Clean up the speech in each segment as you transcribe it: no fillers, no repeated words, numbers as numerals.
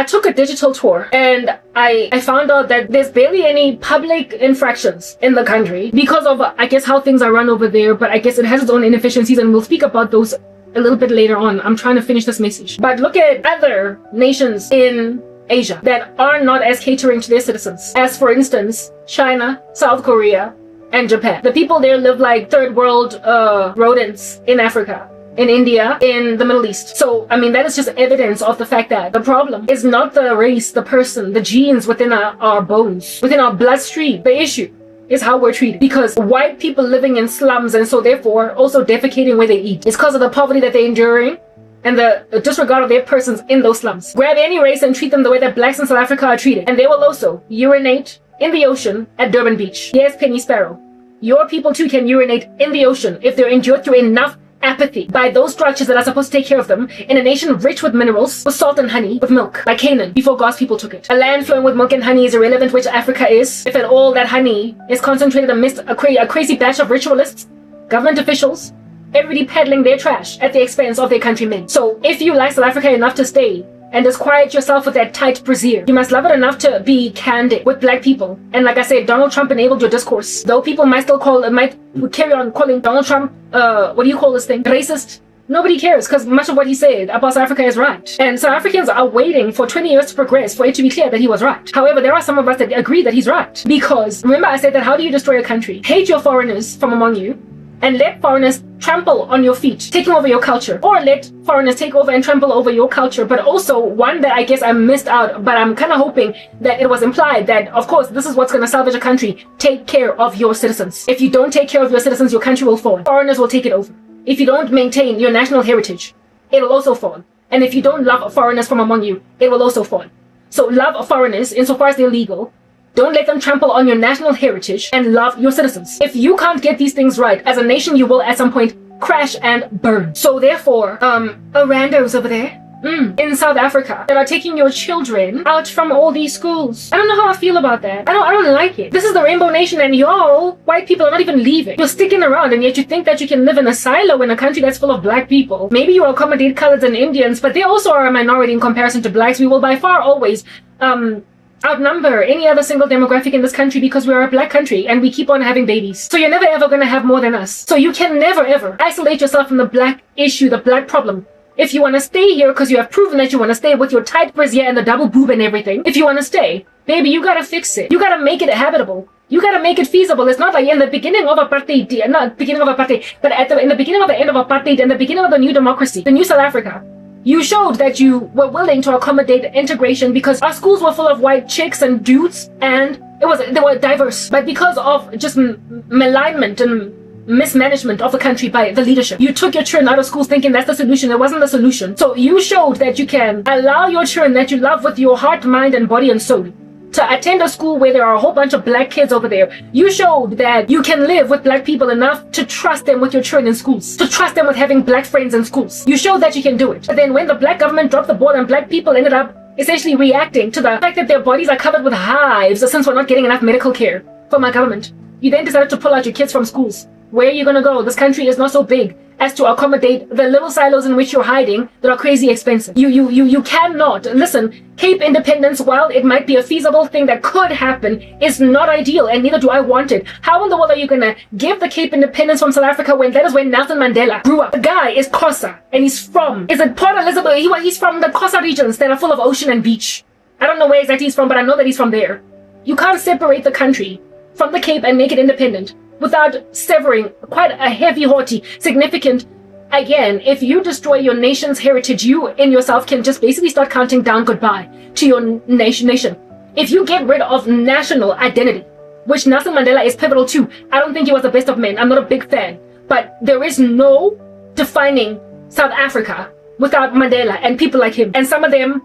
I took a digital tour and I found out that there's barely any public infractions in the country because of, I guess, how things are run over there, but I guess it has its own inefficiencies, and we'll speak about those a little bit later on. I'm trying to finish this message. But look at other nations in Asia that are not as catering to their citizens, as for instance, China, South Korea, and Japan. The people there live like third world rodents in Africa, in India, in the Middle East. So, I mean, that is just evidence of the fact that the problem is not the race, the person, the genes within our bones, within our bloodstream. The issue is how we're treated. Because white people living in slums, and so therefore also defecating where they eat, it's because of the poverty that they're enduring and the disregard of their persons in those slums. Grab any race and treat them the way that blacks in South Africa are treated, and they will also urinate in the ocean at Durban Beach. Yes, Penny Sparrow. Your people too can urinate in the ocean if they're endured through enough apathy by those structures that are supposed to take care of them in a nation rich with minerals, with salt and honey, with milk, like Canaan, before God's people took it. A land flowing with milk and honey is irrelevant which Africa is, if at all that honey is concentrated amidst a crazy batch of ritualists, government officials, everybody peddling their trash at the expense of their countrymen. So if you like South Africa enough to stay and disquiet yourself with that tight brassiere, you must love it enough to be candid with black people. And like I said, Donald Trump enabled your discourse. Though people might carry on calling Donald Trump, what do you call this thing? Racist. Nobody cares, because much of what he said about South Africa is right. And South Africans are waiting for 20 years to progress for it to be clear that he was right. However, there are some of us that agree that he's right. Because remember I said that how do you destroy a country? Hate your foreigners from among you, and let foreigners trample on your feet, taking over your culture. Or let foreigners take over and trample over your culture. But also one that I guess I missed out, but I'm kind of hoping that it was implied that, of course, this is what's going to salvage a country. Take care of your citizens. If you don't take care of your citizens, your country will fall. Foreigners will take it over. If you don't maintain your national heritage, it'll also fall. And if you don't love foreigners from among you, it will also fall. So love foreigners insofar as they're legal. Don't let them trample on your national heritage, and love your citizens. If you can't get these things right, as a nation, you will at some point crash and burn. So therefore, randos over there in South Africa that are taking your children out from all these schools. I don't know how I feel about that. I don't like it. This is the Rainbow Nation, and y'all, white people, are not even leaving. You're sticking around, and yet you think that you can live in a silo in a country that's full of black people. Maybe you accommodate coloreds and Indians, but they also are a minority in comparison to blacks. We will by far always outnumber any other single demographic in this country because we are a black country and we keep on having babies. So you're never ever going to have more than us. So you can never ever isolate yourself from the black issue, the black problem. If you want to stay here because you have proven that you want to stay with your tight brassiere and the double boob and everything, if you want to stay, baby, you got to fix it. You got to make it habitable. You got to make it feasible. It's not like in the beginning of apartheid, not beginning of apartheid, but in the beginning of the end of apartheid and the beginning of the new democracy, the new South Africa. You showed that you were willing to accommodate integration because our schools were full of white chicks and dudes, and they were diverse. But because of just malignment and mismanagement of the country by the leadership, you took your children out of schools thinking that's the solution. It wasn't the solution. So you showed that you can allow your children that you love with your heart, mind, and body and soul to attend a school where there are a whole bunch of black kids over there. You showed that you can live with black people enough to trust them with your children in schools, to trust them with having black friends in schools. You showed that you can do it. But then when the black government dropped the ball and black people ended up essentially reacting to the fact that their bodies are covered with hives since we're not getting enough medical care from our government, you then decided to pull out your kids from schools. Where are you going to go? This country is not so big as to accommodate the little silos in which you're hiding that are crazy expensive. You cannot. Listen, Cape independence, while it might be a feasible thing that could happen, is not ideal, and neither do I want it. How in the world are you going to give the Cape independence from South Africa when that is where Nelson Mandela grew up? The guy is Xhosa, and he's from Port Elizabeth. He's from the Xhosa regions that are full of ocean and beach. I don't know where exactly he's from, but I know that he's from there. You can't separate the country from the Cape and make it independent without severing quite a heavy, haughty, significant. Again, if you destroy your nation's heritage, you in yourself can just basically start counting down goodbye to your nation. If you get rid of national identity, which Nelson Mandela is pivotal to, I don't think he was the best of men. I'm not a big fan. But there is no defining South Africa without Mandela and people like him. And some of them,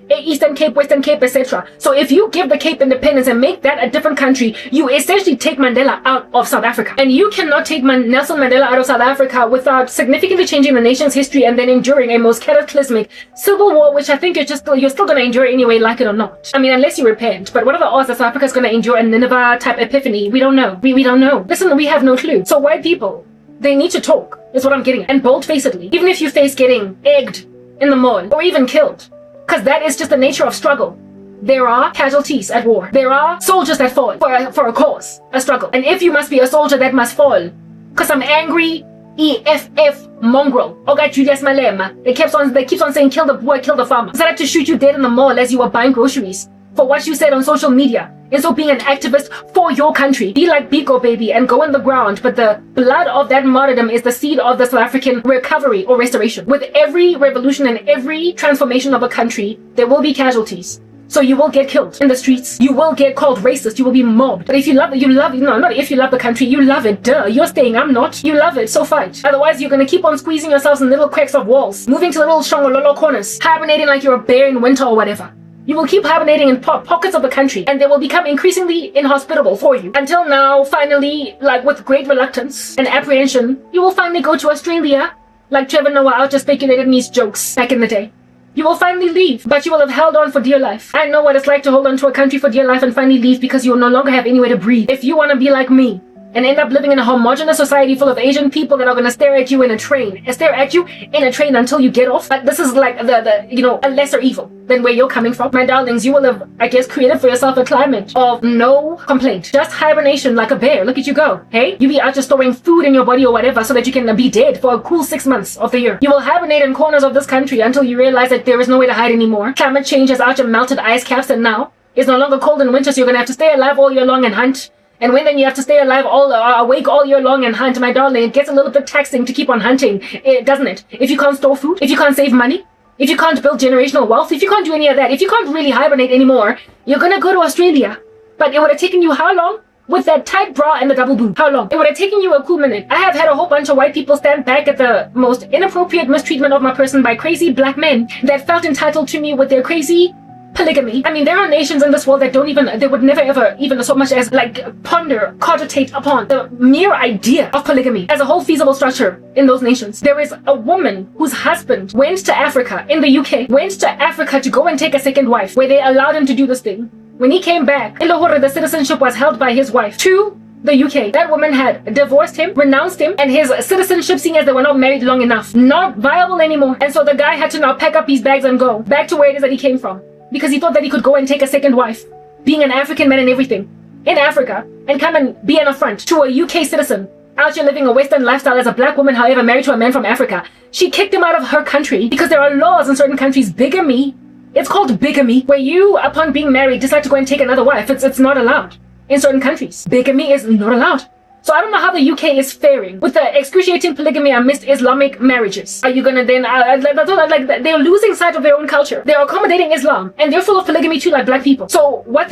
Eastern Cape, Western Cape, etc. So if you give the Cape independence and make that a different country, you essentially take Mandela out of South Africa. And you cannot take Nelson Mandela out of South Africa without significantly changing the nation's history and then enduring a most cataclysmic civil war, which I think you're still going to endure anyway, like it or not. I mean, unless you repent. But what are the odds that South Africa is going to endure a Nineveh type epiphany? We don't know. We don't know. Listen, we have no clue. So white people, they need to talk, is what I'm getting at. And bold-facedly. Even if you face getting egged in the mall or even killed. Because that is just the nature of struggle. There are casualties at war. There are soldiers that fall for a cause, a struggle. And if you must be a soldier that must fall, because some angry EFF mongrel, Oga Julius Malema, they keeps on saying kill the boy, kill the farmer, decided to shoot you dead in the mall as you were buying groceries for what you said on social media. And so being an activist for your country, be like Biko baby and go in the ground. But the blood of that martyrdom is the seed of the South African recovery or restoration. With every revolution and every transformation of a country, there will be casualties. So you will get killed in the streets. You will get called racist. You will be mobbed. But if you love it, not if you love the country, you love it. Duh, you're staying, I'm not. You love it, so fight. Otherwise, you're gonna keep on squeezing yourselves in little cracks of walls, moving to little shongololo corners, hibernating like you're a bear in winter or whatever. You will keep hibernating in pockets of the country, and they will become increasingly inhospitable for you. Until now, finally, like with great reluctance and apprehension, you will finally go to Australia, like Trevor Noah out just speculated in his jokes back in the day. You will finally leave, but you will have held on for dear life. I know what it's like to hold on to a country for dear life and finally leave because you will no longer have anywhere to breathe. If you want to be like me and end up living in a homogenous society full of Asian people that are going to stare at you in a train until you get off, but this is like a lesser evil than where you're coming from. My darlings, you will have, I guess, created for yourself a climate of no complaint, just hibernation like a bear. Look at you go. Hey, you be out just storing food in your body or whatever so that you can be dead for a cool 6 months of the year. You will hibernate in corners of this country until you realize that there is no way to hide anymore. Climate change has out your melted ice caps, and now it's no longer cold in winter, so you're gonna have to stay alive all year long and hunt. And when then you have to stay alive awake all year long and hunt, my darling, it gets a little bit taxing to keep on hunting, doesn't it? If you can't store food, if you can't save money, if you can't build generational wealth, if you can't do any of that, if you can't really hibernate anymore, you're gonna go to Australia. But it would have taken you how long? With that tight bra and the double boob. How long? It would have taken you a cool minute. I have had a whole bunch of white people stand back at the most inappropriate mistreatment of my person by crazy black men that felt entitled to me with their crazy polygamy. I mean, there are nations in this world that they would never ever even so much as cogitate upon the mere idea of polygamy as a whole feasible structure in those nations. There is a woman whose husband went to Africa in the UK, went to Africa to go and take a second wife, where they allowed him to do this thing. When he came back, in Lahore, the citizenship was held by his wife to the UK. That woman had divorced him, renounced him, and his citizenship, seeing as they were not married long enough, not viable anymore. And so the guy had to now pack up his bags and go back to where it is that he came from, because he thought that he could go and take a second wife, being an African man and everything, in Africa, and come and be an affront to a UK citizen, out here living a Western lifestyle as a black woman, however, married to a man from Africa. She kicked him out of her country because there are laws in certain countries. Bigamy, it's called bigamy, where you, upon being married, decide to go and take another wife. It's not allowed in certain countries. Bigamy is not allowed. So I don't know how the UK is faring with the excruciating polygamy amidst Islamic marriages. Are you gonna then, they're losing sight of their own culture. They're accommodating Islam, and they're full of polygamy too, like black people. So what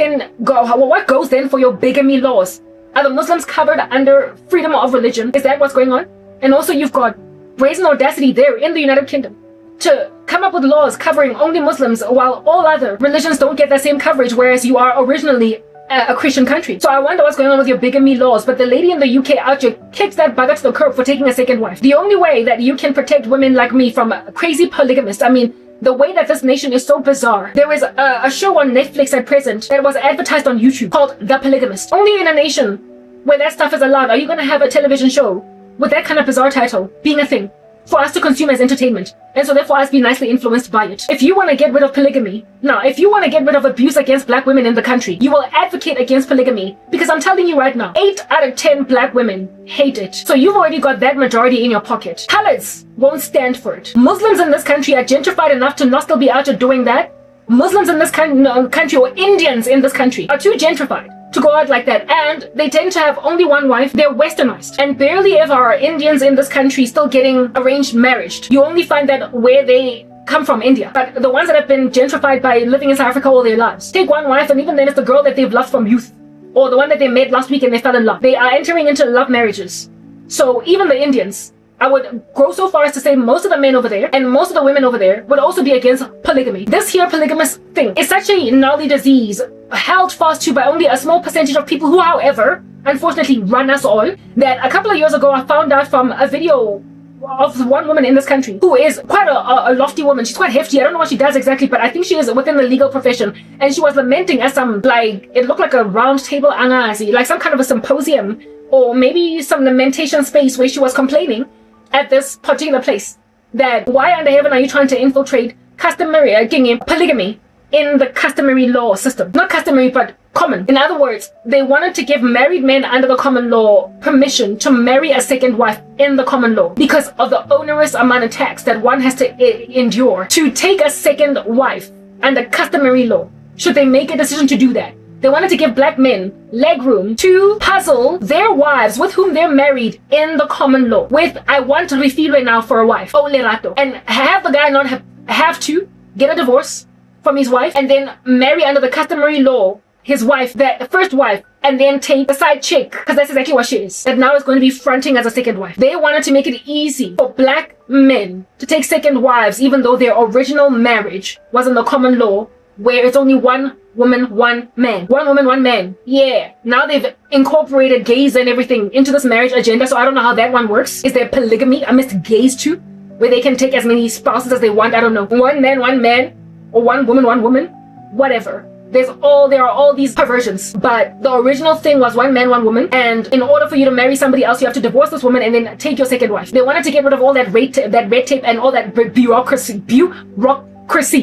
goes then for your bigamy laws? Are the Muslims covered under freedom of religion? Is that what's going on? And also you've got brazen audacity there in the United Kingdom to come up with laws covering only Muslims while all other religions don't get that same coverage, whereas you are originally a Christian country. So I wonder what's going on with your bigamy laws. But the lady in the UK out here kicks that bugger to the curb for taking a second wife. The only way that you can protect women like me from crazy polygamists, I mean, the way that this nation is so bizarre. There is a show on Netflix at present that was advertised on YouTube called The Polygamist. Only in a nation where that stuff is allowed are you going to have a television show with that kind of bizarre title being a thing for us to consume as entertainment, and so therefore us be nicely influenced by it. If you want to get rid of polygamy, if you want to get rid of abuse against black women in the country, you will advocate against polygamy, because I'm telling you right now, 8 out of 10 black women hate it. So you've already got that majority in your pocket. Coloreds won't stand for it. Muslims in this country are gentrified enough to not still be out here doing that. Muslims in this country, or Indians in this country, are too gentrified to go out like that, and they tend to have only one wife. They're westernized, and barely ever are Indians in this country still getting arranged marriage. You only find that where they come from, India. But the ones that have been gentrified by living in South Africa all their lives take one wife, and even then it's the girl that they've loved from youth, or the one that they met last week and they fell in love. They are entering into love marriages. So even the Indians, I would go so far as to say most of the men over there and most of the women over there would also be against polygamy. This here polygamous thing is such a gnarly disease, held fast to by only a small percentage of people who, however, unfortunately run us all, that a couple of years ago I found out from a video of one woman in this country who is quite a lofty woman. She's quite hefty. I don't know what she does exactly, but I think she is within the legal profession. And she was lamenting at some, it looked like a round table, like some kind of a symposium, or maybe some lamentation space where she was complaining at this particular place that why under heaven are you trying to infiltrate customary polygamy in the customary law system? Not customary, but common. In other words, they wanted to give married men under the common law permission to marry a second wife in the common law because of the onerous amount of tax that one has to endure to take a second wife under customary law. Should they make a decision to do that, they wanted to give black men leg room to puzzle their wives with whom they're married in the common law with, I want to refile now for a wife, oh lerato, and have the guy not have to get a divorce from his wife and then marry under the customary law his wife, the first wife, and then take the side chick, because that's exactly what she is, that now is going to be fronting as a second wife. They wanted to make it easy for black men to take second wives, even though their original marriage was in the common law, where it's only one woman, one man. One woman, one man. Yeah. Now they've incorporated gays and everything into this marriage agenda, so I don't know how that one works. Is there polygamy amidst gays too, where they can take as many spouses as they want? I don't know. One man, or one woman, whatever. There are all these perversions, but the original thing was one man, one woman, and in order for you to marry somebody else, you have to divorce this woman and then take your second wife. They wanted to get rid of all that red tape and all that bureaucracy.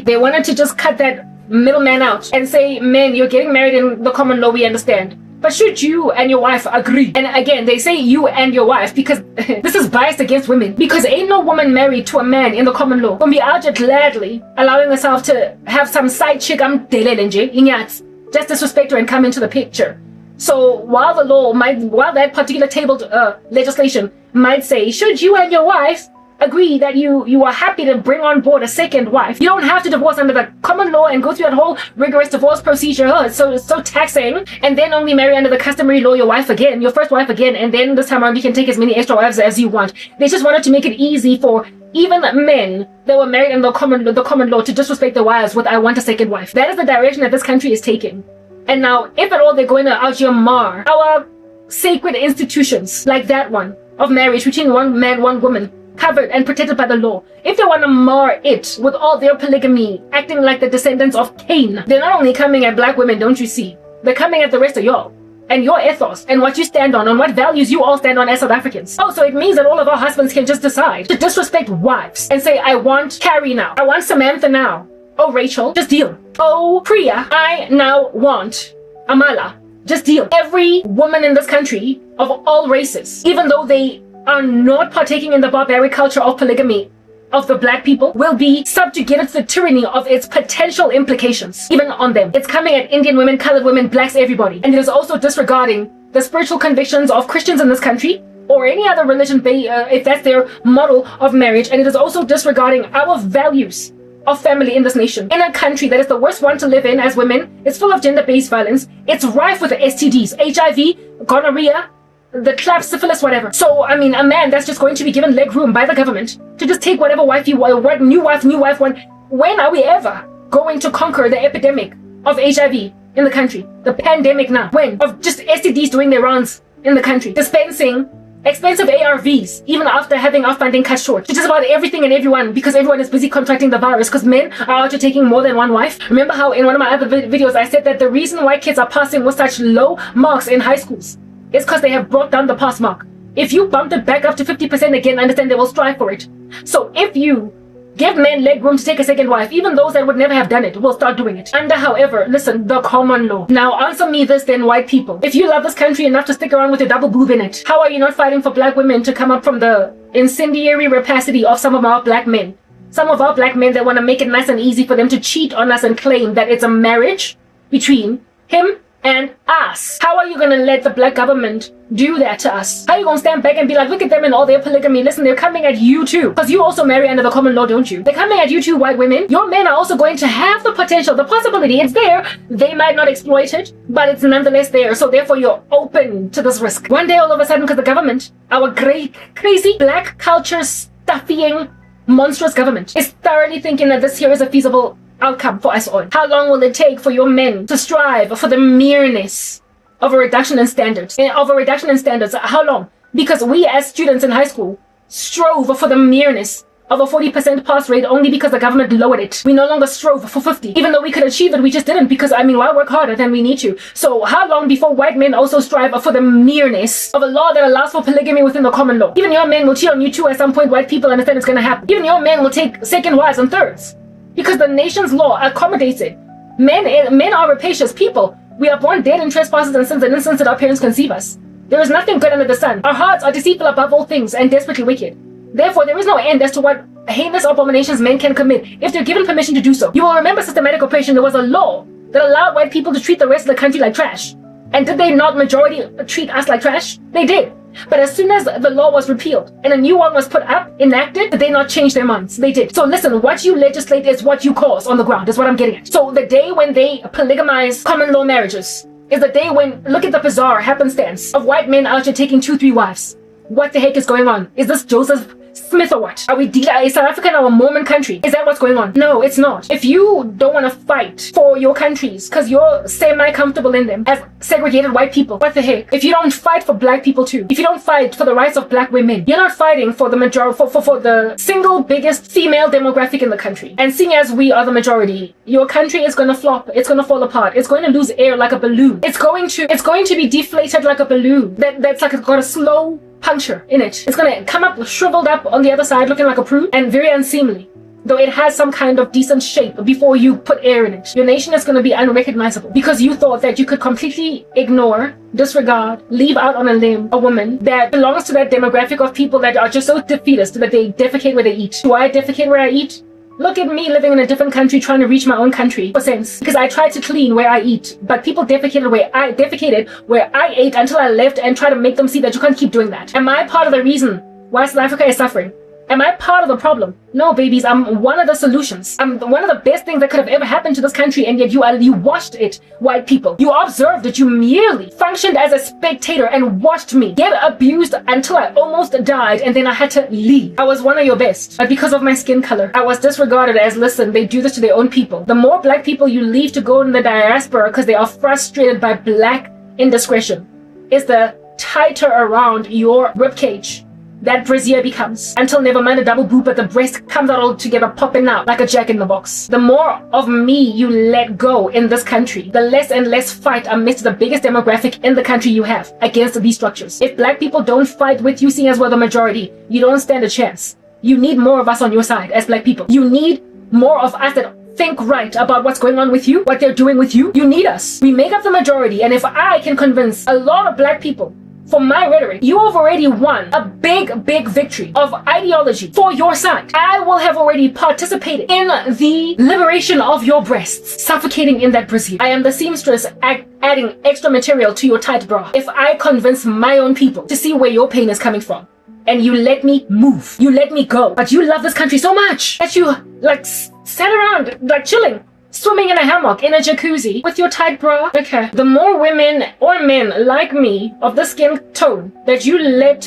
They wanted to just cut that middleman out and say, men, you're getting married in the common law, we understand. But should you and your wife agree? And again, they say you and your wife because this is biased against women. Because ain't no woman married to a man in the common law gonna be out here gladly allowing herself to have some side chick just disrespect her and come into the picture. So while that particular tabled legislation might say, should you and your wife agree that you are happy to bring on board a second wife, you don't have to divorce under the common law and go through that whole rigorous divorce procedure. It's so taxing. And then only marry under the customary law your wife again, your first wife again, and then this time around you can take as many extra wives as you want. They just wanted to make it easy for even men that were married in the common law to disrespect their wives with, I want a second wife. That is the direction that this country is taking. And now, if at all they're going to out here mar our sacred institutions like that one of marriage between one man, one woman, covered and protected by the law, if they want to mar it with all their polygamy, acting like the descendants of Cain, they're not only coming at black women, don't you see? They're coming at the rest of y'all and your ethos and what you stand on what values you all stand on as South Africans. Oh, so it means that all of our husbands can just decide to disrespect wives and say, I want Carrie now, I want Samantha now. Oh, Rachel, just deal. Oh, Priya, I now want Amala. Just deal. Every woman in this country of all races, even though they are not partaking in the barbaric culture of polygamy of the black people, will be subjugated to the tyranny of its potential implications, even on them. It's coming at Indian women, colored women, blacks, everybody. And it is also disregarding the spiritual convictions of Christians in this country, or any other religion, if that's their model of marriage. And it is also disregarding our values of family in this nation, in a country that is the worst one to live in as women. It's full of gender-based violence. It's rife with STDs, HIV, gonorrhea, the clap, syphilis, whatever. So, I mean, a man that's just going to be given leg room by the government to just take whatever wife you want, what new wife want. When are we ever going to conquer the epidemic of HIV in the country? The pandemic now. When? Of just STDs doing their rounds in the country. Dispensing expensive ARVs, even after having our funding cut short. To just about everything and everyone, because everyone is busy contracting the virus, because men are out to taking more than one wife. Remember how in one of my other videos I said that the reason why kids are passing with such low marks in high schools is because they have brought down the pass mark. If you bumped it back up to 50% again, understand they will strive for it. So if you give men leg room to take a second wife, even those that would never have done it will start doing it. Under, however, listen, the common law. Now answer me this then, white people. If you love this country enough to stick around with your double boob in it, how are you not fighting for black women to come up from the incendiary rapacity of some of our black men? Some of our black men that want to make it nice and easy for them to cheat on us and claim that it's a marriage between him and us. How are you going to let the black government do that to us? How are you going to stand back and be like, look at them and all their polygamy? Listen, they're coming at you too. Because you also marry under the common law, don't you? They're coming at you too, white women. Your men are also going to have the potential, the possibility. It's there. They might not exploit it, but it's nonetheless there. So therefore, you're open to this risk. One day, all of a sudden, because the government, our great, crazy, black culture stuffing, monstrous government, is thoroughly thinking that this here is a feasible outcome for us all. How long will it take for your men to strive for the mereness of a reduction in standards? How long? Because we as students in high school strove for the mereness of a 40% pass rate only because the government lowered it. We no longer strove for 50. Even though we could achieve it, we just didn't because, why work harder than we need to? So how long before white men also strive for the mereness of a law that allows for polygamy within the common law? Even your men will cheat on you too at some point. White people understand it's going to happen. Even your men will take second wives and thirds because the nation's law accommodates it. Men are rapacious people. We are born dead in trespasses and sins and innocence that our parents conceive us. There is nothing good under the sun. Our hearts are deceitful above all things and desperately wicked. Therefore, there is no end as to what heinous abominations men can commit if they're given permission to do so. You will remember systematic oppression. There was a law that allowed white people to treat the rest of the country like trash. And did they not majority treat us like trash? They did. But as soon as the law was repealed and a new one was put up, enacted, did they not change their minds? They did. So listen, what you legislate is what you cause on the ground, is what I'm getting at. So the day when they polygamize common law marriages is the day when, look at the bizarre happenstance of white men out here taking 2-3 wives. What the heck is going on? Is this Joseph Smith or what? Are we is South Africa now a Mormon country? Is that what's going on? No, it's not. If you don't want to fight for your countries because you're semi-comfortable in them as segregated white people, what the heck? If you don't fight for black people too, if you don't fight for the rights of black women, you're not fighting for the majority, for the single biggest female demographic in the country. And seeing as we are the majority, your country is going to flop. It's going to fall apart. It's going to lose air like a balloon. It's going to be deflated like a balloon. That's like it's got a slow puncture in it. It's gonna come up shriveled up on the other side looking like a prude and very unseemly, though it has some kind of decent shape before you put air in it. Your nation is gonna be unrecognizable because you thought that you could completely ignore, disregard, leave out on a limb a woman that belongs to that demographic of people that are just so defeatist that they defecate where they eat. Do I defecate where I eat? Look at me living in a different country trying to reach my own country for sense. Because I tried to clean where I eat, but people defecated where I ate until I left and try to make them see that you can't keep doing that. Am I part of the reason why South Africa is suffering? Am I part of the problem? No, babies, I'm one of the solutions. I'm one of the best things that could have ever happened to this country, and yet you watched it, white people. You observed it. You merely functioned as a spectator and watched me get abused until I almost died, and then I had to leave. I was one of your best, but because of my skin color, I was disregarded as, listen, they do this to their own people. The more black people you leave to go in the diaspora because they are frustrated by black indiscretion, is the tighter around your ribcage that brassiere becomes, until never mind a double boob, but the breast comes out all together, popping out like a jack in the box. The more of me you let go in this country, the less and less fight amidst the biggest demographic in the country you have against these structures. If black people don't fight with you, seeing as we're the majority, you don't stand a chance. You need more of us on your side as black people. You need more of us that think right about what's going on with you, what they're doing with you. You need us. We make up the majority, and if I can convince a lot of black people for my rhetoric, you have already won a big victory of ideology for your side. I will have already participated in the liberation of your breasts, suffocating in that brassiere. I am the seamstress adding extra material to your tight bra. If I convince my own people to see where your pain is coming from, and you let me move, you let me go, but you love this country so much that you sat around chilling, swimming in a hammock, in a jacuzzi, with your tight bra. Okay. The more women or men like me of the skin tone that you let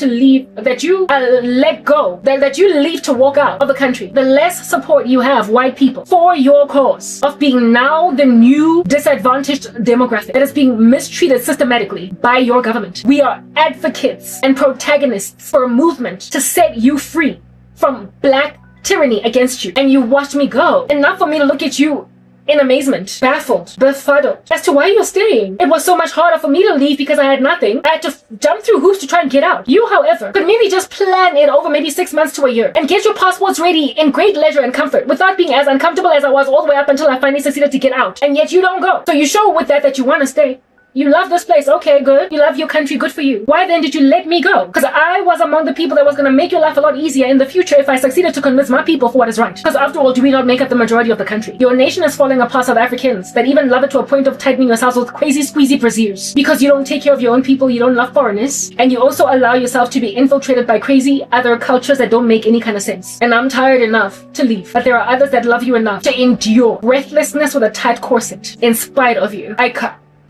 go, that you leave to walk out of the country, the less support you have, white people, for your cause of being now the new disadvantaged demographic that is being mistreated systematically by your government. We are advocates and protagonists for a movement to set you free from black tyranny against you. And you watched me go. Enough for me to look at you in amazement, baffled, befuddled as to why you're staying. It was so much harder for me to leave because I had nothing. I had to jump through hoops to try and get out. You, however, could maybe just plan it over maybe 6 months to a year and get your passports ready in great leisure and comfort without being as uncomfortable as I was all the way up until I finally succeeded to get out. And yet you don't go. So you show with that you want to stay. You love this place. Okay, good. You love your country. Good for you. Why then did you let me go? Because I was among the people that was going to make your life a lot easier in the future if I succeeded to convince my people for what is right. Because after all, do we not make up the majority of the country? Your nation is falling apart, South Africans, that even love it to a point of tightening yourselves with crazy squeezy brassieres. Because you don't take care of your own people, you don't love foreigners, and you also allow yourself to be infiltrated by crazy other cultures that don't make any kind of sense. And I'm tired enough to leave, but there are others that love you enough to endure breathlessness with a tight corset in spite of you.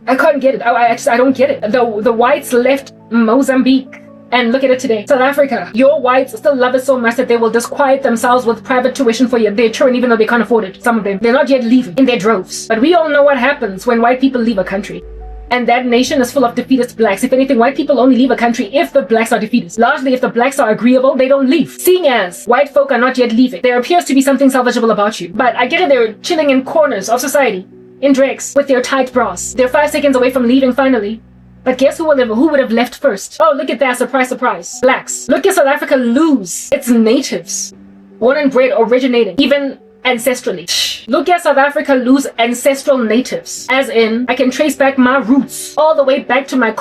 I can't get it. I don't get it. The whites left Mozambique, and look at it today. South Africa. Your whites still love it so much that they will disquiet themselves with private tuition for their children, even though they can't afford it. Some of them. They're not yet leaving in their droves. But we all know what happens when white people leave a country. And that nation is full of defeatist blacks. If anything, white people only leave a country if the blacks are defeatist. Largely, if the blacks are agreeable, they don't leave. Seeing as white folk are not yet leaving, there appears to be something salvageable about you. But I get it, they're chilling in corners of society, in dregs, with their tight bras. They're 5 seconds away from leaving finally. But guess who would have left first? Oh, look at that, surprise, surprise. Blacks. Look at South Africa lose its natives. Born and bred, originating, even ancestrally. Look at South Africa lose ancestral natives. As in, I can trace back my roots all the way back to my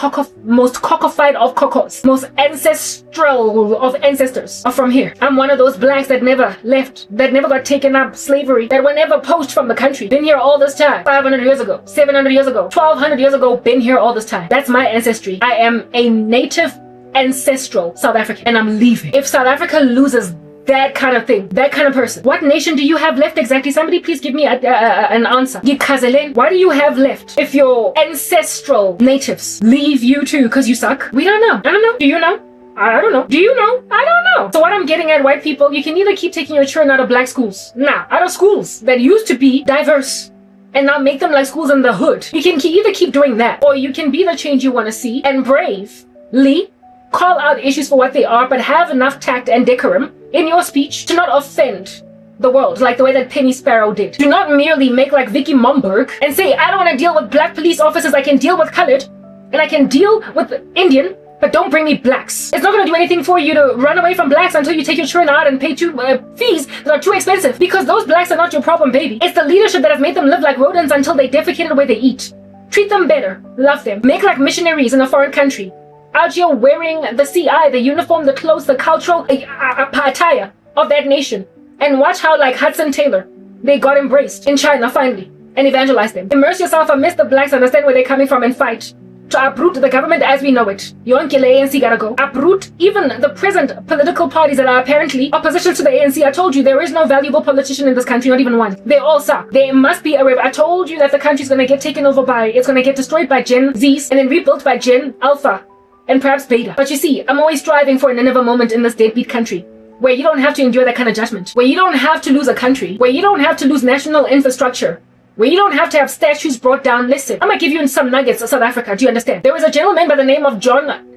most cockified of cocos. Most ancestral of ancestors are from here. I'm one of those blacks that never left, that never got taken up slavery, that were never poached from the country. Been here all this time. 500 years ago, 700 years ago, 1200 years ago, been here all this time. That's my ancestry. I am a native ancestral South African, and I'm leaving. If South Africa loses that kind of thing, that kind of person, what nation do you have left exactly? Somebody please give me an answer. Why do you have left if your ancestral natives leave you too because you suck? We don't know. I don't know. Do you know? I don't know. Do you know? I don't know. So what I'm getting at, white people, you can either keep taking your children out of black schools, out of schools that used to be diverse, and now make them like schools in the hood. You can either keep doing that, or you can be the change you want to see and bravely call out issues for what they are, but have enough tact and decorum in your speech to not offend the world like the way that Penny Sparrow did. Do not merely make like Vicky Momberg and say, I don't want to deal with black police officers, I can deal with colored, and I can deal with Indian, but don't bring me blacks. It's not going to do anything for you to run away from blacks until you take your children out and pay fees that are too expensive, because those blacks are not your problem, baby. It's the leadership that has made them live like rodents until they defecated the way they eat. Treat them better, love them, make like missionaries in a foreign country, out here wearing the CI, the uniform, the clothes, the cultural attire of that nation. And watch how, like Hudson Taylor, they got embraced in China finally and evangelized them. Immerse yourself amidst the blacks, understand where they're coming from, and fight to uproot the government as we know it. Yonkele ANC gotta go. Uproot even the present political parties that are apparently opposition to the ANC. I told you there is no valuable politician in this country, not even one. They all suck. There must be a I told you that the country's gonna get taken over it's gonna get destroyed by Gen Zs and then rebuilt by Gen Alpha and perhaps Beta. But you see, I'm always striving for an Nineveh moment in this deadbeat country, where you don't have to endure that kind of judgment, where you don't have to lose a country, where you don't have to lose national infrastructure, where you don't have to have statues brought down. Listen, I'm gonna give you some nuggets of South Africa. Do you understand? There was a gentleman by the name of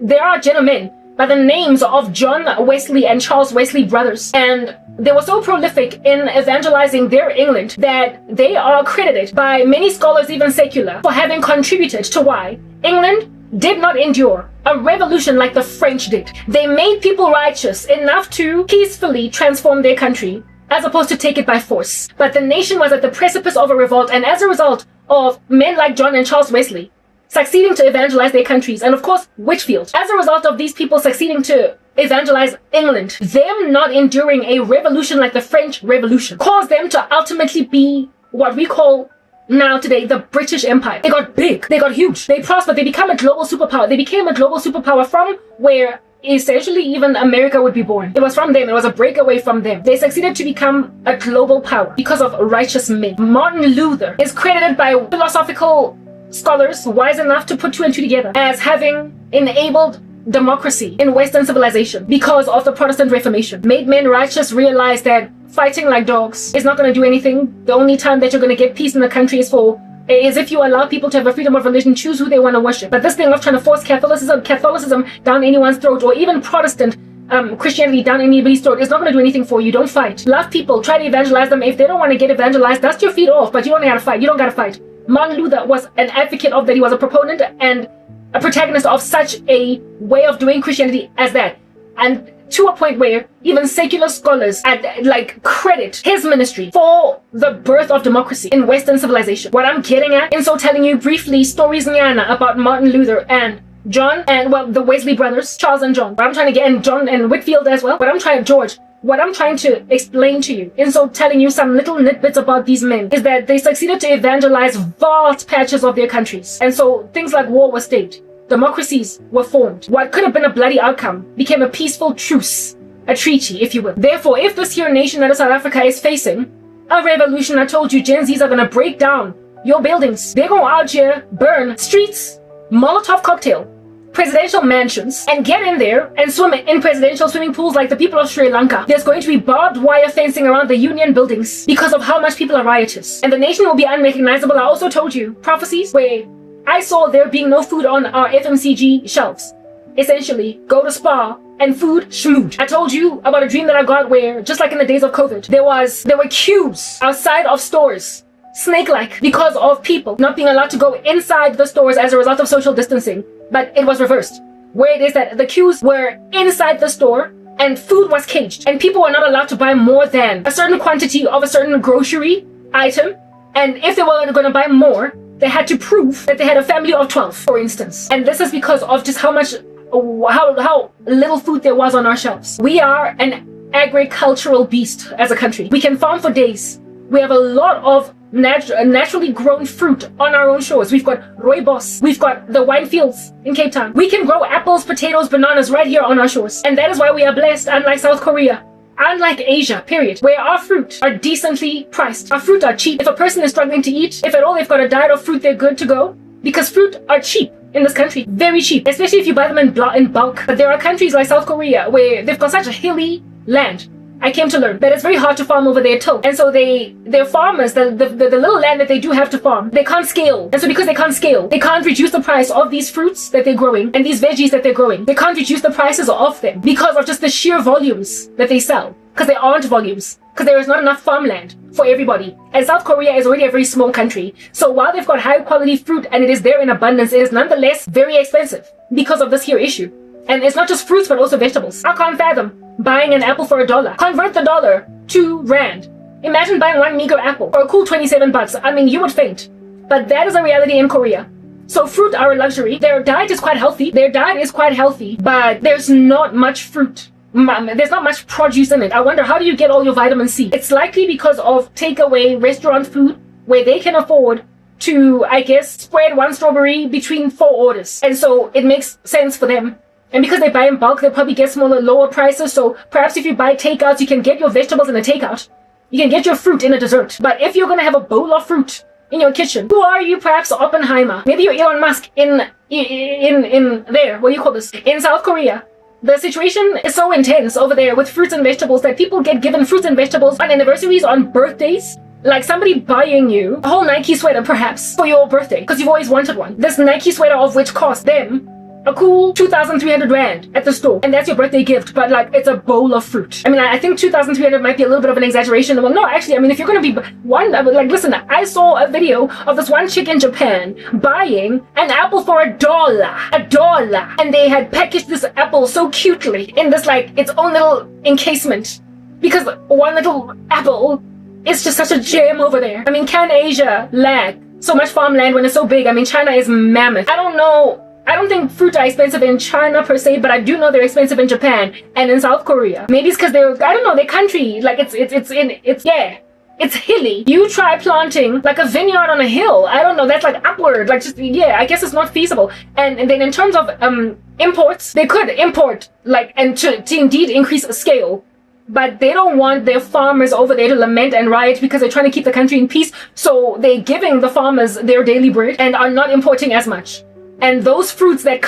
there are gentlemen by the names of John Wesley and Charles Wesley brothers, and they were so prolific in evangelizing their England that they are credited by many scholars, even secular, for having contributed to why England did not endure a revolution like the French did. They made people righteous enough to peacefully transform their country, as opposed to take it by force. But the nation was at the precipice of a revolt, and as a result of men like John and Charles Wesley succeeding to evangelize their countries, and of course Whitfield, as a result of these people succeeding to evangelize England, them not enduring a revolution like the French Revolution caused them to ultimately be what we call now today the British Empire. They got big, they got huge, they prospered, they became a global superpower. They became a global superpower from where essentially even America would be born. It was from them. It was a breakaway from them. They succeeded to become a global power because of righteous men. Martin Luther is credited by philosophical scholars wise enough to put 2 and 2 together as having enabled democracy in Western civilization because of the Protestant Reformation. Made men righteous, realize that fighting like dogs is not going to do anything. The only time that you're going to get peace in the country is if you allow people to have a freedom of religion, choose who they want to worship. But this thing of trying to force Catholicism down anyone's throat, or even Protestant Christianity down anybody's throat, is not going to do anything for you. Don't fight. Love people. Try to evangelize them. If they don't want to get evangelized, dust your feet off. But you don't got to fight. You don't got to fight. Martin Luther was an advocate of that. He was a proponent and a protagonist of such a way of doing Christianity as that. And to a point where even secular scholars credit his ministry for the birth of democracy in Western civilization. What I'm getting at, and so telling you briefly stories nyana about Martin Luther and John and the Wesley brothers, Charles and John. What I'm trying to get, and John and Whitfield as well. What I'm trying to explain to you, and so telling you some little nitbits about these men, is that they succeeded to evangelize vast patches of their countries. And so things like war was staged. Democracies were formed. What could have been a bloody outcome became a peaceful truce, a treaty, if you will. Therefore, if this here nation that is South Africa is facing a revolution, I told you, Gen Zs are going to break down your buildings. They're going to out here burn streets, Molotov cocktail, presidential mansions, and get in there and swim in presidential swimming pools like the people of Sri Lanka. There's going to be barbed wire fencing around the union buildings because of how much people are riotous. And the nation will be unrecognizable. I also told you prophecies where I saw there being no food on our FMCG shelves. Essentially, go to spa and food schmoot. I told you about a dream that I got where, just like in the days of COVID, there were queues outside of stores, snake-like, because of people not being allowed to go inside the stores as a result of social distancing. But it was reversed, where it is that the queues were inside the store and food was caged, and people were not allowed to buy more than a certain quantity of a certain grocery item. And if they were going to buy more, they had to prove that they had a family of 12, for instance. And this is because of just how little food there was on our shelves. We are an agricultural beast as a country. We can farm for days. We have a lot of naturally grown fruit on our own shores. We've got rooibos. We've got the wine fields in Cape Town. We can grow apples, potatoes, bananas right here on our shores. And that is why we are blessed, unlike South Korea. Unlike Asia, period, where our fruit are decently priced. Our fruit are cheap. If a person is struggling to eat, if at all they've got a diet of fruit, they're good to go. Because fruit are cheap in this country. Very cheap. Especially if you buy them in bulk. But there are countries like South Korea where they've got such a hilly land. I came to learn that it's very hard to farm over there too. And so their farmers, the little land that they do have to farm, they can't scale. And so because they can't scale, they can't reduce the price of these fruits that they're growing and these veggies that they're growing. They can't reduce the prices of them because of just the sheer volumes that they sell. Because there aren't volumes. Because there is not enough farmland for everybody. And South Korea is already a very small country. So while they've got high quality fruit and it is there in abundance, it is nonetheless very expensive because of this here issue. And it's not just fruits, but also vegetables. I can't fathom buying an apple for $1. Convert the dollar to rand. Imagine buying one meager apple for a cool 27 bucks. I mean, you would faint. But that is a reality in Korea. So fruit are a luxury. Their diet is quite healthy. But there's not much fruit. There's not much produce in it. I wonder, how do you get all your vitamin C? It's likely because of takeaway restaurant food where they can afford to, I guess, spread one strawberry between 4 orders. And so it makes sense for them. And because they buy in bulk, they'll probably get smaller, lower prices. So perhaps if you buy takeouts, you can get your vegetables in a takeout. You can get your fruit in a dessert. But if you're going to have a bowl of fruit in your kitchen, who are you? Perhaps Oppenheimer. Maybe you're Elon Musk in there. What do you call this? In South Korea. The situation is so intense over there with fruits and vegetables that people get given fruits and vegetables on anniversaries, on birthdays. Like somebody buying you a whole Nike sweater, perhaps, for your birthday, because you've always wanted one. This Nike sweater of which cost them a cool 2,300 rand at the store. And that's your birthday gift, but like, it's a bowl of fruit. I mean, I think 2,300 might be a little bit of an exaggeration. Well, no, actually, I mean, if you're gonna be like, listen, I saw a video of this one chick in Japan buying an apple for $1. And they had packaged this apple so cutely in this, like, its own little encasement. Because one little apple is just such a gem over there. I mean, can Asia lag so much farmland when it's so big? I mean, China is mammoth. I don't know. I don't think fruit are expensive in China per se, but I do know they're expensive in Japan and in South Korea. Maybe it's because they're, I don't know, their country, like it's hilly. You try planting like a vineyard on a hill. I don't know, that's like upward, like just, yeah, I guess it's not feasible. And then in terms of imports, they could import, like, and to indeed increase scale. But they don't want their farmers over there to lament and riot because they're trying to keep the country in peace. So they're giving the farmers their daily bread and are not importing as much. And those fruits that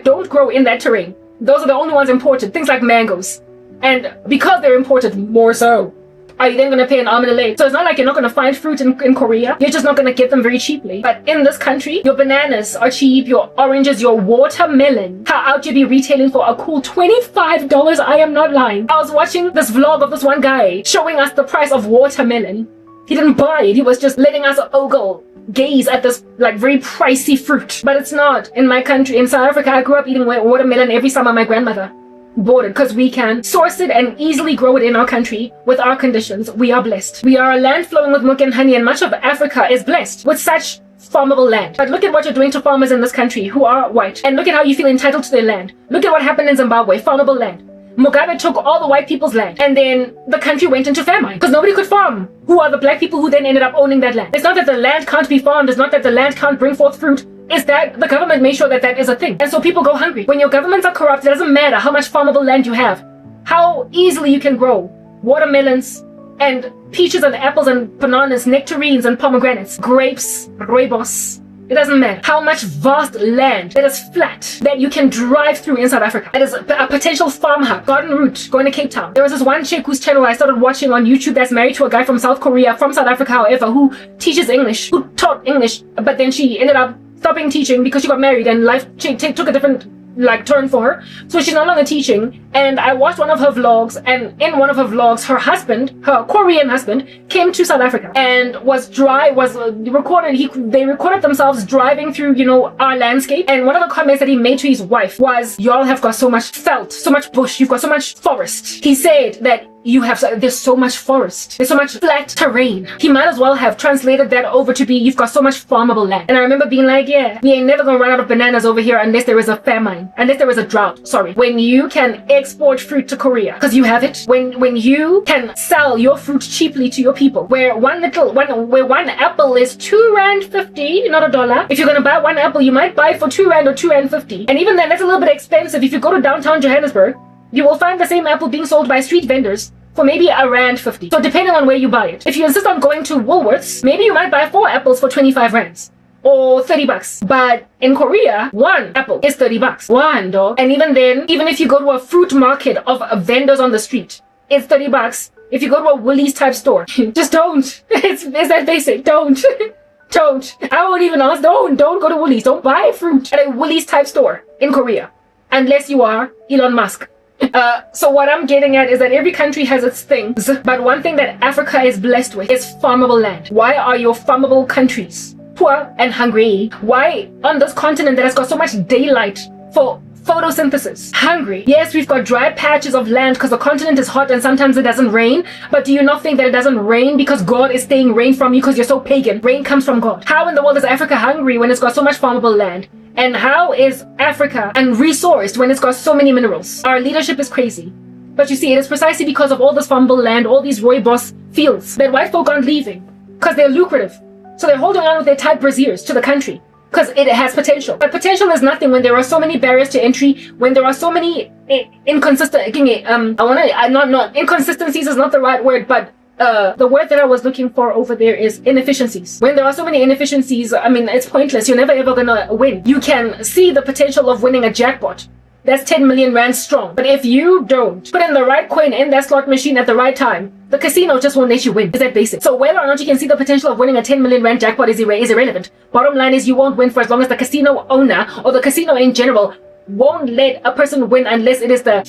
don't grow in that terrain, those are the only ones imported. Things like mangoes. And because they're imported more so, are you then going to pay an arm and a leg? So it's not like you're not going to find fruit in Korea. You're just not going to get them very cheaply. But in this country, your bananas are cheap, your oranges, your watermelon are out to be retailing for a cool $25. I am not lying. I was watching this vlog of this one guy showing us the price of watermelon. He didn't buy it. He was just letting us ogle, gaze at this like very pricey fruit. But it's not in my country. In South Africa, I grew up eating watermelon every summer. My grandmother bought it because we can source it and easily grow it in our country with our conditions. We are blessed. We are a land flowing with milk and honey, and much of Africa is blessed with such farmable land. But look at what you're doing to farmers in this country who are white, and look at how you feel entitled to their land. Look at what happened in Zimbabwe, farmable land. Mugabe took all the white people's land, and then the country went into famine because nobody could farm. Who are the black people who then ended up owning that land? It's not that the land can't be farmed. It's not that the land can't bring forth fruit. It's that the government made sure that that is a thing. And so people go hungry. When your governments are corrupt, it doesn't matter how much farmable land you have, how easily you can grow watermelons and peaches and apples and bananas, nectarines and pomegranates, grapes, rooibos. It doesn't matter how much vast land that is flat that you can drive through in South Africa. It is a potential farm hub, garden route, going to Cape Town. There was this one chick whose channel I started watching on YouTube that's married to a guy from South Korea, from South Africa, however, who teaches English, who taught English, but then she ended up stopping teaching because she got married and life took a different turn for her. So she's no longer teaching. And I watched one of her vlogs, and in one of her vlogs, her husband, her Korean husband, came to South Africa and they recorded themselves driving through, our landscape. And one of the comments that he made to his wife was, y'all have got so much veldt, so much bush, you've got so much forest. He said that there's so much forest, there's so much flat terrain. He might as well have translated that over to be, you've got so much farmable land. And I remember being like, yeah, we ain't never gonna run out of bananas over here unless there is a famine, unless there is a drought. Sorry. When you can export fruit to Korea, because you have it, when you can sell your fruit cheaply to your people, where one apple is R2.50, not $1. If you're gonna buy one apple, you might buy for R2 or R2.50. And even then, that's a little bit expensive. If you go to downtown Johannesburg, you will find the same apple being sold by street vendors for maybe R1.50. So depending on where you buy it. If you insist on going to Woolworths, maybe you might buy 4 apples for 25 rands. Or $30. But in Korea, 1 apple is $30. One, dog. And even then, even if you go to a fruit market of vendors on the street, it's $30. If you go to a Woolies type store, just don't. It's that basic. Don't. Don't. I won't even ask. Don't go to Woolies. Don't buy fruit at a Woolies type store in Korea. Unless you are Elon Musk. So what I'm getting at is that every country has its things, but one thing that Africa is blessed with is farmable land. Why are your farmable countries poor and hungry? Why on this continent that has got so much daylight for photosynthesis, hungry? Yes, we've got dry patches of land because the continent is hot and sometimes it doesn't rain, but do you not think that it doesn't rain because God is staying rain from you because you're so pagan? Rain comes from God. How in the world is Africa hungry when it's got so much farmable land? And how is Africa unresourced when it's got so many minerals? Our leadership is crazy. But you see, it is precisely because of all this farmable land, all these rooibos fields, that white folk aren't leaving because they're lucrative. So they're holding on with their tight brassiers to the country because it has potential. But potential is nothing when there are so many barriers to entry, when there are so many inconsistencies is not the right word, but the word that I was looking for over there is inefficiencies. When there are so many inefficiencies, it's pointless. You're never ever gonna win. You can see the potential of winning a jackpot. That's 10 million rand strong. But if you don't put in the right coin in that slot machine at the right time, the casino just won't let you win. Is that basic? So whether or not you can see the potential of winning a 10 million rand jackpot is irrelevant. Bottom line is you won't win for as long as the casino owner or the casino in general won't let a person win unless it is the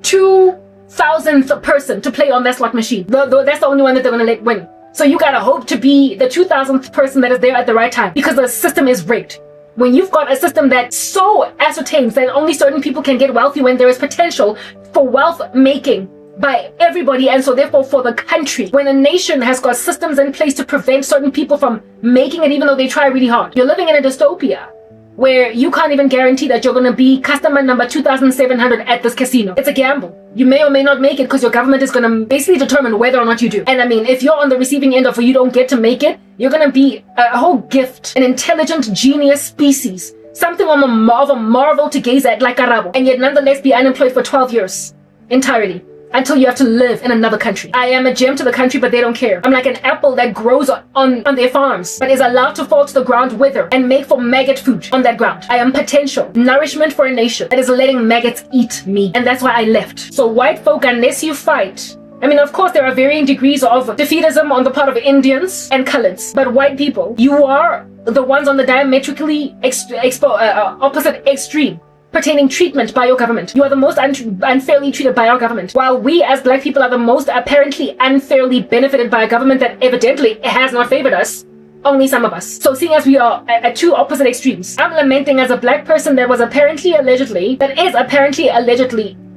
2,000th person to play on that slot machine. That's the only one that they're gonna let win. So you gotta hope to be the 2,000th person that is there at the right time because the system is rigged. When you've got a system that so ascertains that only certain people can get wealthy when there is potential for wealth making by everybody and so therefore for the country. When a nation has got systems in place to prevent certain people from making it even though they try really hard. You're living in a dystopia where you can't even guarantee that you're going to be customer number 2,700 at this casino. It's a gamble. You may or may not make it because your government is going to basically determine whether or not you do. And if you're on the receiving end of you don't get to make it, you're going to be a whole gift, an intelligent, genius species, something of a marvel to gaze at like Arabo, and yet nonetheless be unemployed for 12 years entirely. Until you have to live in another country. I am a gem to the country, but they don't care. I'm like an apple that grows on their farms, but is allowed to fall to the ground, wither, and make for maggot food on that ground. I am potential, nourishment for a nation that is letting maggots eat me. And that's why I left. So white folk, unless you fight, of course there are varying degrees of defeatism on the part of Indians and coloreds, but white people, you are the ones on the diametrically opposite extreme. Pertaining treatment by your government. You are the most unfairly treated by our government. While we as black people are the most apparently unfairly benefited by a government that evidently has not favored us, only some of us. So seeing as we are at two opposite extremes, I'm lamenting as a black person that is apparently allegedly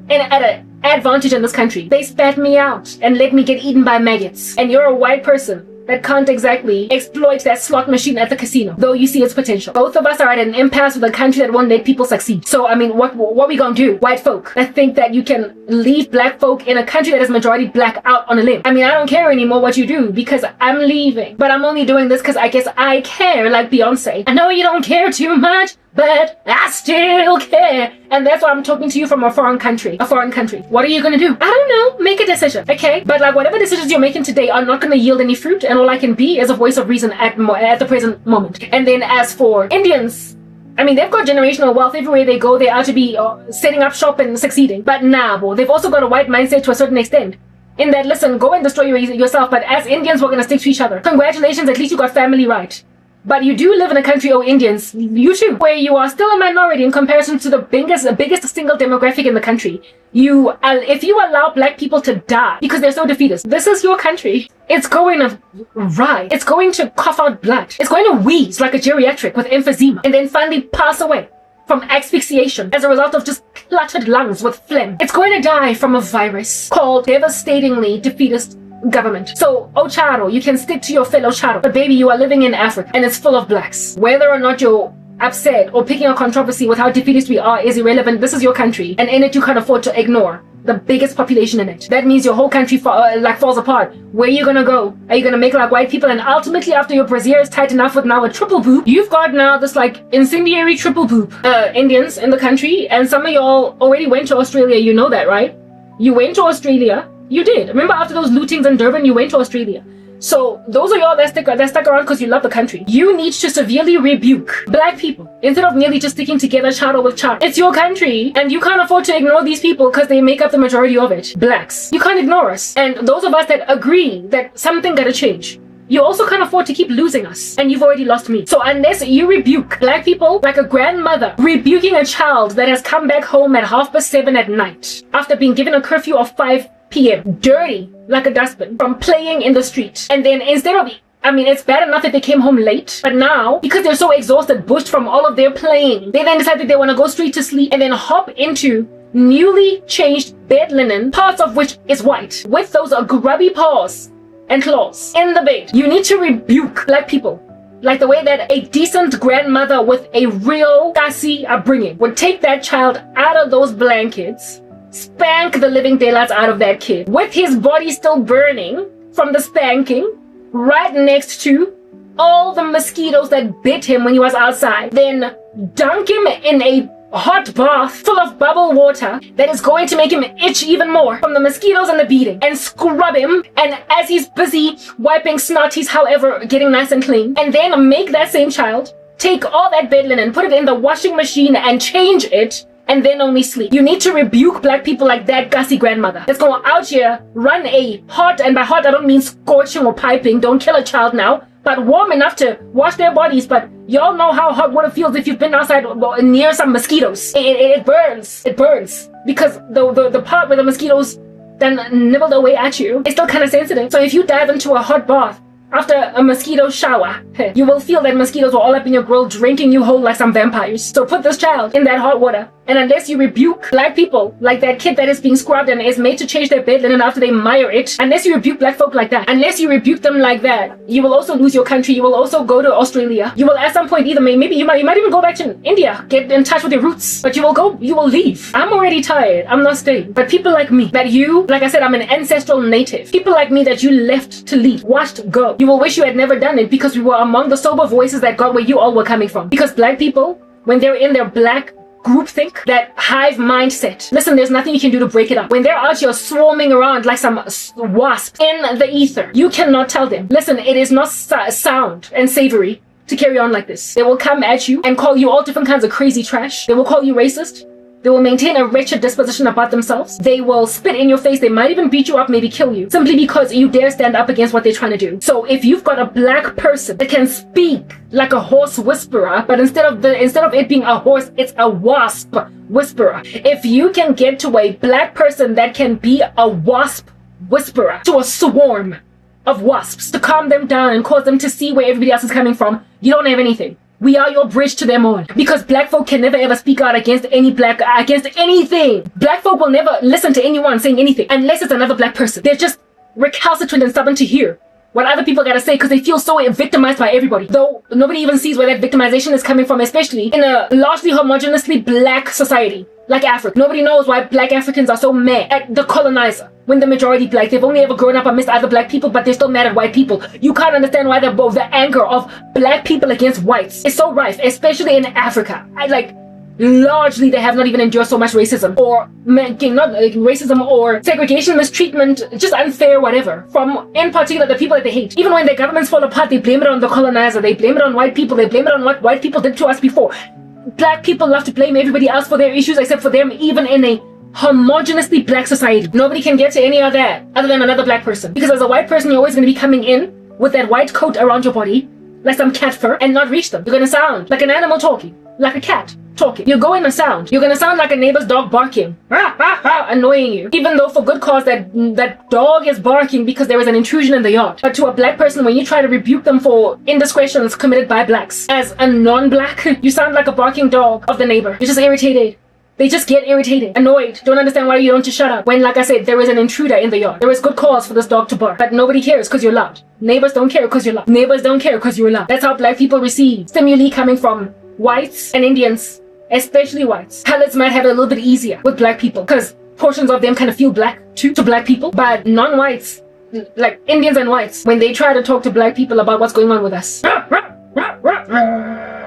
at an advantage in this country. They spat me out and let me get eaten by maggots. And you're a white person that can't exactly exploit that slot machine at the casino, though you see its potential. Both of us are at an impasse with a country that won't let people succeed. So, what we gonna do? White folk that think that you can leave black folk in a country that is majority black out on a limb. I don't care anymore what you do because I'm leaving. But I'm only doing this because I guess I care, like Beyonce. I know you don't care too much, but I still care. And that's why I'm talking to you from a foreign country. What are you gonna do? I don't know. Make a decision, okay? But whatever decisions you're making today are not gonna yield any fruit, and all I can be is a voice of reason at the present moment. And then as for Indians, they've got generational wealth everywhere they go. They are to be setting up shop and succeeding. But they've also got a white mindset to a certain extent. In that, listen, go and destroy yourself, but as Indians, we're gonna stick to each other. Congratulations, at least you got family right. But you do live in a country, Indians, you too, where you are still a minority in comparison to the biggest single demographic in the country. If you allow black people to die because they're so defeatist, this is your country. It's going to ride. It's going to cough out blood. It's going to wheeze like a geriatric with emphysema and then finally pass away from asphyxiation as a result of just cluttered lungs with phlegm. It's going to die from a virus called devastatingly defeatist government. So, Charo, you can stick to your fellow Charo, but baby, you are living in Africa and it's full of blacks. Whether or not you're upset or picking a controversy with how defeatist we are is irrelevant. This is your country, and in it you can't afford to ignore the biggest population in it. That means your whole country falls apart. Where are you gonna go? Are you gonna make like white people? And ultimately, after your brassiere is tight enough with now a triple boob, you've got now this like incendiary triple boob Indians in the country, and some of y'all already went to Australia. You know that, right? You went to Australia. You did. Remember after those lootings in Durban, you went to Australia. So those are y'all that stuck around because you love the country. You need to severely rebuke black people instead of merely just sticking together charter with charter. It's your country and you can't afford to ignore these people because they make up the majority of it. Blacks. You can't ignore us. And those of us that agree that something gotta change, you also can't afford to keep losing us. And you've already lost me. So unless you rebuke black people like a grandmother rebuking a child that has come back home at 7:30 at night after being given a curfew of 5 p.m. dirty like a dustbin from playing in the street. And then instead of, it's bad enough that they came home late, but now because they're so exhausted, bushed from all of their playing, they then decide that they want to go straight to sleep and then hop into newly changed bed linen, parts of which is white, with those grubby paws and claws in the bed. You need to rebuke black people like the way that a decent grandmother with a real Kasi upbringing would take that child out of those blankets, spank the living daylights out of that kid with his body still burning from the spanking, right next to all the mosquitoes that bit him when he was outside, then dunk him in a hot bath full of bubble water that is going to make him itch even more from the mosquitoes and the beating, and scrub him, and as he's busy wiping snot, he's however getting nice and clean, and then make that same child take all that bed linen, put it in the washing machine and change it, and then only sleep. You need to rebuke black people like that Gussie grandmother that's going out here, run a hot, and by hot I don't mean scorching or piping, don't kill a child now, but warm enough to wash their bodies. But y'all know how hot water feels if you've been outside near some mosquitoes. It burns. It burns. Because the part where the mosquitoes then nibbled away at you is still kind of sensitive. So if you dive into a hot bath after a mosquito shower, you will feel that mosquitoes were all up in your grill drinking you whole like some vampires. So put this child in that hot water. And unless you rebuke black people like that kid that is being scrubbed and is made to change their bed linen after they mire it, unless you rebuke black folk like that, unless you rebuke them like that, you will also lose your country. You will also go to Australia. You will at some point either maybe you might even go back to India, get in touch with your roots. But you will leave. I'm already tired. I'm not staying. But people like me, that you, like I said, I'm an ancestral native. People like me that you left to leave, watched go. You will wish you had never done it because we were among the sober voices that got where you all were coming from. Because black people, when they're in their black groupthink, that hive mindset, listen, there's nothing you can do to break it up. When they're out here swarming around like some wasps in the ether, you cannot tell them, listen, it is not sound and savory to carry on like this. They will come at you and call you all different kinds of crazy trash. They will call you racist. They will maintain a wretched disposition about themselves. They will spit in your face. They might even beat you up, maybe kill you, simply because you dare stand up against what they're trying to do. So if you've got a black person that can speak like a horse whisperer, but instead of it being a horse, it's a wasp whisperer. If you can get to a black person that can be a wasp whisperer to a swarm of wasps to calm them down and cause them to see where everybody else is coming from, you don't have anything. We are your bridge to them all. Because black folk can never ever speak out against anything. Black folk will never listen to anyone saying anything unless it's another black person. They're just recalcitrant and stubborn to hear what other people gotta say because they feel so victimized by everybody. Though nobody even sees where that victimization is coming from, especially in a largely homogeneously black society like Africa. Nobody knows why black Africans are so mad at the colonizer when the majority black. They've only ever grown up amidst other black people, but they're still mad at white people. You can't understand why the anger of black people against whites is so rife, especially in Africa. Largely they have not even endured so much racism or segregation, mistreatment, just unfair whatever from in particular the people that they hate. Even when their governments fall apart, they blame it on the colonizer, they blame it on white people, they blame it on what white people did to us before. Black people love to blame everybody else for their issues except for them, even in a homogeneously black society. Nobody can get to any of that other than another black person, because as a white person you're always going to be coming in with that white coat around your body, like some cat fur and not reach them. You're gonna sound like an animal talking, like a cat talking. You're going to sound. You're gonna sound like a neighbor's dog barking, annoying you. Even though for good cause that dog is barking because there is an intrusion in the yard. But to a black person, when you try to rebuke them for indiscretions committed by blacks, as a non-black, you sound like a barking dog of the neighbor. You're just irritated. They just get irritated, annoyed, don't understand why you don't just shut up. When, like I said, there is an intruder in the yard. There is good cause for this dog to bark, but nobody cares because you're loud. Neighbors don't care because you're loud. Neighbors don't care because you're loud. That's how black people receive stimuli coming from whites and Indians, especially whites. Coloreds might have it a little bit easier with black people because portions of them kind of feel black too to black people, but non-whites, like Indians and whites, when they try to talk to black people about what's going on with us,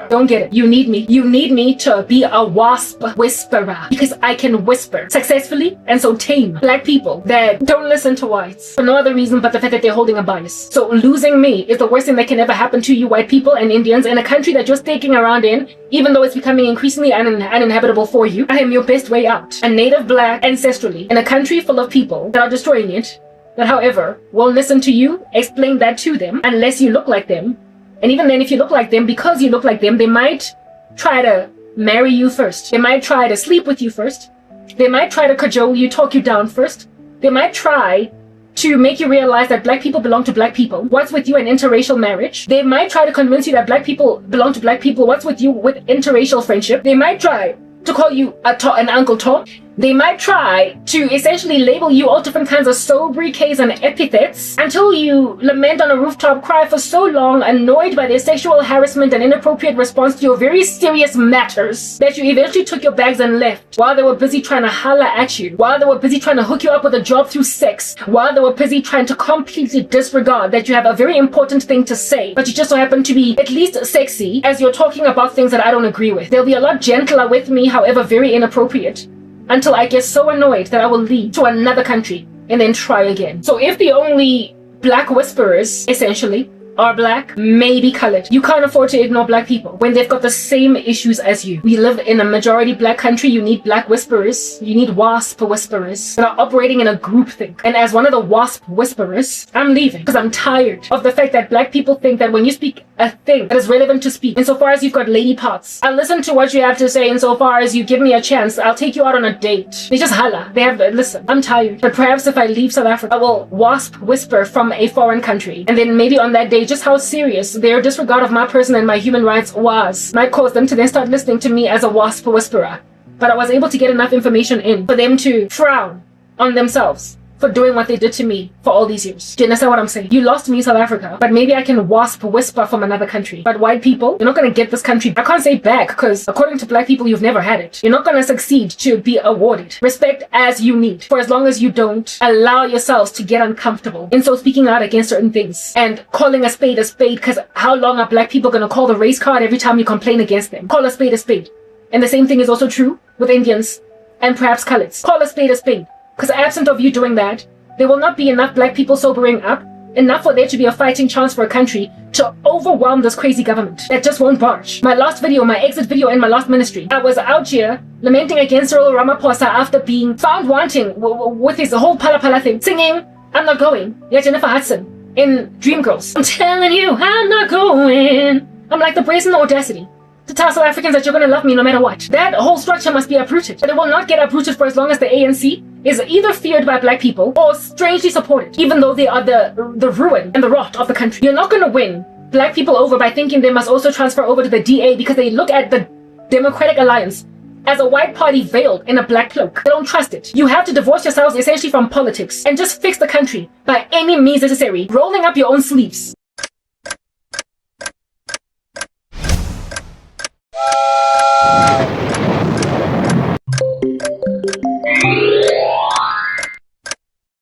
don't get it. You need me. You need me to be a wasp whisperer because I can whisper successfully and so tame black people that don't listen to whites for no other reason but the fact that they're holding a bias. So losing me is the worst thing that can ever happen to you white people and Indians in a country that you're staking around in, even though it's becoming increasingly uninhabitable for you. I am your best way out. A native black ancestrally in a country full of people that are destroying it, that however won't listen to you, explain that to them unless you look like them. And even then, if you look like them, because you look like them, they might try to marry you first. They might try to sleep with you first. They might try to cajole you, talk you down first. They might try to make you realize that black people belong to black people. What's with you an interracial marriage? They might try to convince you that black people belong to black people. What's with you with interracial friendship? They might try to call you an Uncle Tom. They might try to essentially label you all different kinds of sobriquets and epithets until you lament on a rooftop, cry for so long, annoyed by their sexual harassment and inappropriate response to your very serious matters, that you eventually took your bags and left while they were busy trying to holler at you, while they were busy trying to hook you up with a job through sex, while they were busy trying to completely disregard that you have a very important thing to say, but you just so happen to be at least sexy as you're talking about things that I don't agree with. They'll be a lot gentler with me, however very inappropriate, until I get so annoyed that I will leave to another country and then try again. So if the only black whisperers, essentially, are black, maybe colored, you can't afford to ignore black people when they've got the same issues as you. We live in a majority black country. You need black whisperers. You need wasp whisperers that are operating in a group think. And as one of the wasp whisperers, I'm leaving because I'm tired of the fact that black people think that when you speak a thing that is relevant to speak, insofar as you've got lady parts, I'll listen to what you have to say. Insofar as you give me a chance, I'll take you out on a date. They just holla. They have, listen, I'm tired. But perhaps if I leave South Africa, I will wasp whisper from a foreign country. And then maybe on that day, just how serious their disregard of my person and my human rights was might cause them to then start listening to me as a wasp whisperer. But I was able to get enough information in for them to frown on themselves for doing what they did to me for all these years. Do you understand what I'm saying? You lost me, South Africa, but maybe I can wasp whisper from another country. But white people, you're not going to get this country. I can't say back because according to black people, you've never had it. You're not going to succeed to be awarded respect as you need for as long as you don't allow yourselves to get uncomfortable. And so speaking out against certain things and calling a spade because how long are black people going to call the race card every time you complain against them? Call a spade a spade. And the same thing is also true with Indians and perhaps coloreds. Call a spade a spade. Because absent of you doing that, there will not be enough black people sobering up, enough for there to be a fighting chance for a country to overwhelm this crazy government that just won't budge. My last video, my exit video in my last ministry, I was out here lamenting against Cyril Ramaphosa after being found wanting with his whole pala pala thing, singing, I'm not going, yeah, Jennifer Hudson in Dreamgirls. I'm telling you, I'm not going. I'm like the brazen audacity to tell South Africans that you're going to love me no matter what. That whole structure must be uprooted. But it will not get uprooted for as long as the ANC is either feared by black people or strangely supported, even though they are the ruin and the rot of the country. You're not going to win black people over by thinking they must also transfer over to the DA because they look at the Democratic Alliance as a white party veiled in a black cloak. They don't trust it. You have to divorce yourselves essentially from politics and just fix the country by any means necessary, rolling up your own sleeves.